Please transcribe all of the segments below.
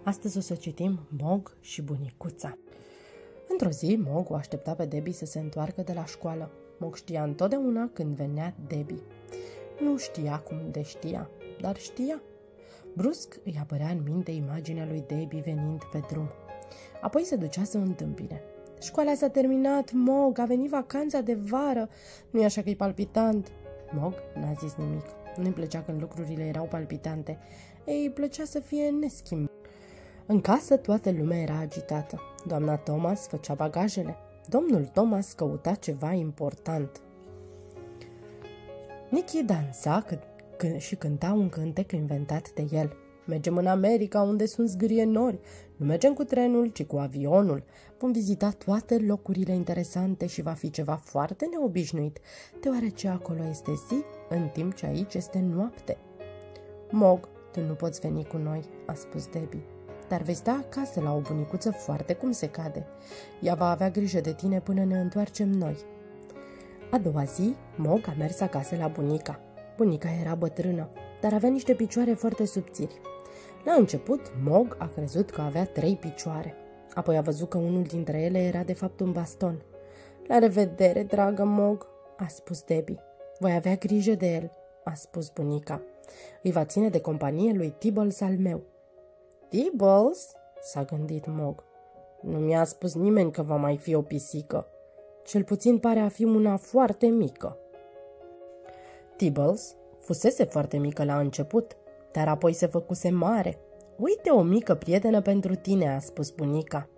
Astăzi o să citim Mog și bunicuța. Într-o zi, Mog o aștepta pe Debbie să se întoarcă de la școală. Mog știa întotdeauna când venea Debbie. Nu știa cum de știa, dar știa. Brusc îi apărea în minte imaginea lui Debbie venind pe drum. Apoi se ducea să o întâmpine. Școala s-a terminat, Mog, a venit vacanța de vară. Nu-i așa că-i palpitant? Mog n-a zis nimic. Nu-i plăcea când lucrurile erau palpitante. Ei plăcea să fie neschimbat. În casă toată lumea era agitată. Doamna Thomas făcea bagajele. Domnul Thomas căuta ceva important. Nicky dansa și cânta un cântec inventat de el. Mergem în America unde sunt zgârie nori. Nu mergem cu trenul, ci cu avionul. Vom vizita toate locurile interesante și va fi ceva foarte neobișnuit, deoarece acolo este zi, în timp ce aici este noapte. Mog, tu nu poți veni cu noi, a spus Debbie, dar vei sta acasă la o bunicuță foarte cum se cade. Ea va avea grijă de tine până ne întoarcem noi. A doua zi, Mog a mers acasă la bunica. Bunica era bătrână, dar avea niște picioare foarte subțiri. La început, Mog a crezut că avea 3 picioare. Apoi a văzut că unul dintre ele era de fapt un baston. La revedere, dragă Mog, a spus Debbie. Voi avea grijă de el, a spus bunica. Îi va ține de companie lui Tibbles al meu. Tibbles? S-a gândit Mog. Nu mi-a spus nimeni că va mai fi o pisică. Cel puțin pare a fi una foarte mică. Tibbles fusese foarte mică la început, dar apoi se făcuse mare. Uite o mică prietenă pentru tine, a spus bunica.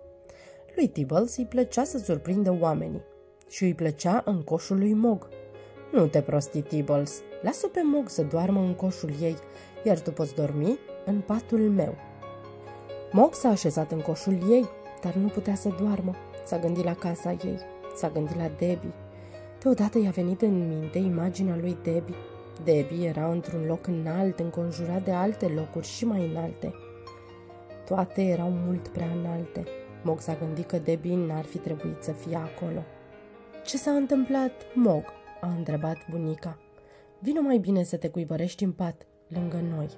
Lui Tibbles îi plăcea să surprindă oamenii și îi plăcea în coșul lui Mog. Nu te prosti, Tibbles, lasă pe Mog să doarmă în coșul ei, iar tu poți dormi în patul meu. Mog s-a așezat în coșul ei, dar nu putea să doarmă. S-a gândit la casa ei, s-a gândit la Debbie. Deodată i-a venit în minte imaginea lui Debbie. Debbie era într-un loc înalt, înconjurat de alte locuri și mai înalte. Toate erau mult prea înalte. Mog s-a gândit că Debbie n-ar fi trebuit să fie acolo. Ce s-a întâmplat, Mog? A întrebat bunica. Vino mai bine să te cuibărești în pat, lângă noi.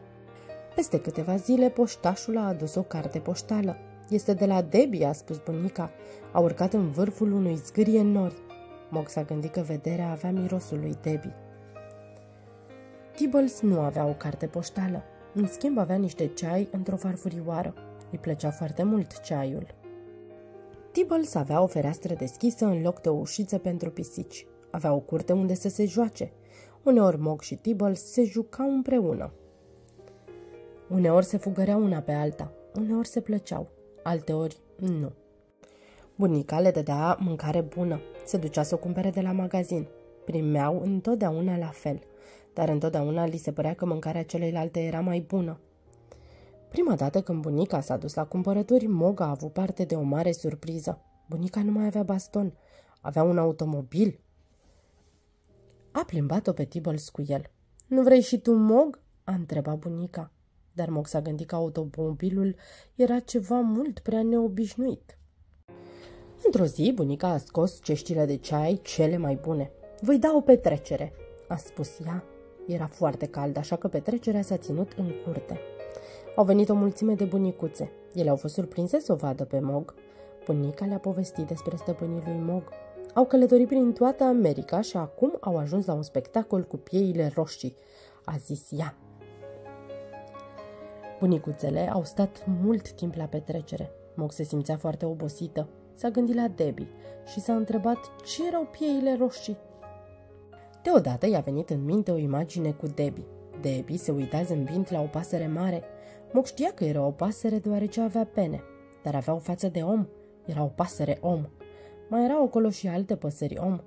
Peste câteva zile, poștașul a adus o carte poștală. Este de la Debbie, a spus bunica. A urcat în vârful unui zgârie nori. Mog s-a gândit că vederea avea mirosul lui Debbie. Tibbles nu avea o carte poștală. În schimb avea niște ceai într-o farfurioară. Îi plăcea foarte mult ceaiul. Tibbles avea o fereastră deschisă în loc de o ușiță pentru pisici. Avea o curte unde să se joace. Uneori Mog și Tibbles se jucau împreună. Uneori se fugăreau una pe alta, uneori se plăceau, alteori nu. Bunica le dădea mâncare bună, se ducea să o cumpere de la magazin. Primeau întotdeauna la fel, dar întotdeauna li se părea că mâncarea celeilalte era mai bună. Prima dată când bunica s-a dus la cumpărături, Mog a avut parte de o mare surpriză. Bunica nu mai avea baston, avea un automobil. A plimbat-o pe Tibbles cu el. Nu vrei și tu, Mog? A întrebat bunica. Dar Mog s-a gândit că automobilul era ceva mult prea neobișnuit. Într-o zi, bunica a scos ceștile de ceai cele mai bune. Voi da o petrecere, a spus ea. Era foarte cald, așa că petrecerea s-a ținut în curte. Au venit o mulțime de bunicuțe. Ele au fost surprinse să o vadă pe Mog. Bunica le-a povestit despre stăpânii lui Mog. Au călătorit prin toată America și acum au ajuns la un spectacol cu pieile roșii, a zis ea. Bunicuțele au stat mult timp la petrecere. Mog se simțea foarte obosită. S-a gândit la Debbie și s-a întrebat ce erau pieile roșii. Deodată i-a venit în minte o imagine cu Debbie. Debbie se uita zâmbind la o pasăre mare. Mog știa că era o pasăre deoarece avea pene, dar avea o față de om. Era o pasăre om. Mai erau acolo și alte păsări om.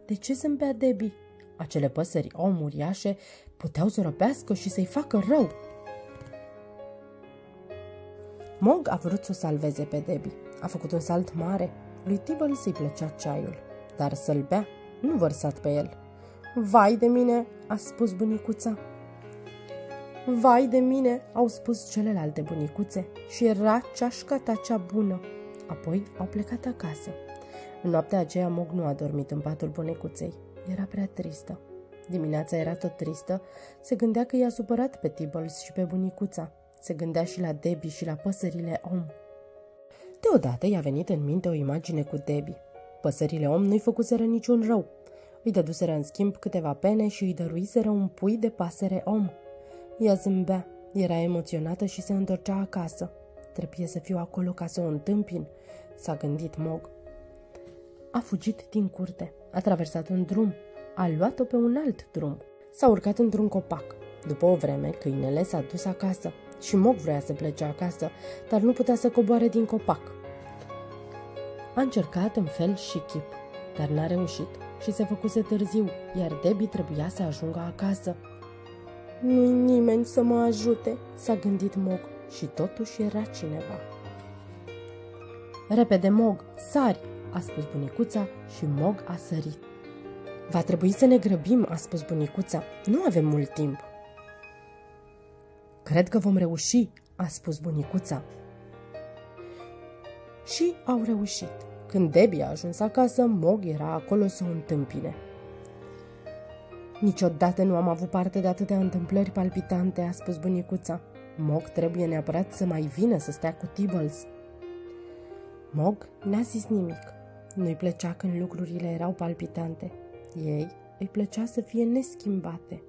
De ce zâmbea Debbie? Acele păsări om uriașe puteau să răpească și să-i facă rău. Mog a vrut să o salveze pe Debbie. A făcut un salt mare. Lui Tibbles îi plăcea ceaiul, dar să-l bea, nu vărsat pe el. Vai de mine, a spus bunicuța. Vai de mine, au spus celelalte bunicuțe și era ceașca ta cea bună. Apoi au plecat acasă. În noaptea aceea Mog nu a dormit în patul bunicuței. Era prea tristă. Dimineața era tot tristă. Se gândea că i-a supărat pe Tibbles și pe bunicuța. Se gândea și la Debbie și la păsările om. Deodată i-a venit în minte o imagine cu Debbie. Păsările om nu-i făcuseră niciun rău. Îi dăduseră în schimb câteva pene și îi dăruiseră un pui de pasăre om. Ea zâmbea, era emoționată și se întorcea acasă. Trebuie să fiu acolo ca să o întâmpin, s-a gândit Mog. A fugit din curte, a traversat un drum, a luat-o pe un alt drum. S-a urcat într-un copac. După o vreme, câinele s-a dus acasă și Mog vrea să plece acasă, dar nu putea să coboare din copac. A încercat în fel și chip, dar n-a reușit și se făcuse târziu, iar Debbie trebuia să ajungă acasă. Nu-i nimeni să mă ajute, s-a gândit Mog, și totuși era cineva. Repede, Mog, sari, a spus bunicuța și Mog a sărit. Va trebui să ne grăbim, a spus bunicuța, nu avem mult timp. Cred că vom reuși, a spus bunicuța. Și au reușit. Când Debbie a ajuns acasă, Mog era acolo să o întâmpine. Niciodată nu am avut parte de atâtea întâmplări palpitante, a spus bunicuța. Mog trebuie neapărat să mai vină să stea cu Tibbles. Mog n-a zis nimic. Nu-i plăcea când lucrurile erau palpitante. Ei îi plăcea să fie neschimbate.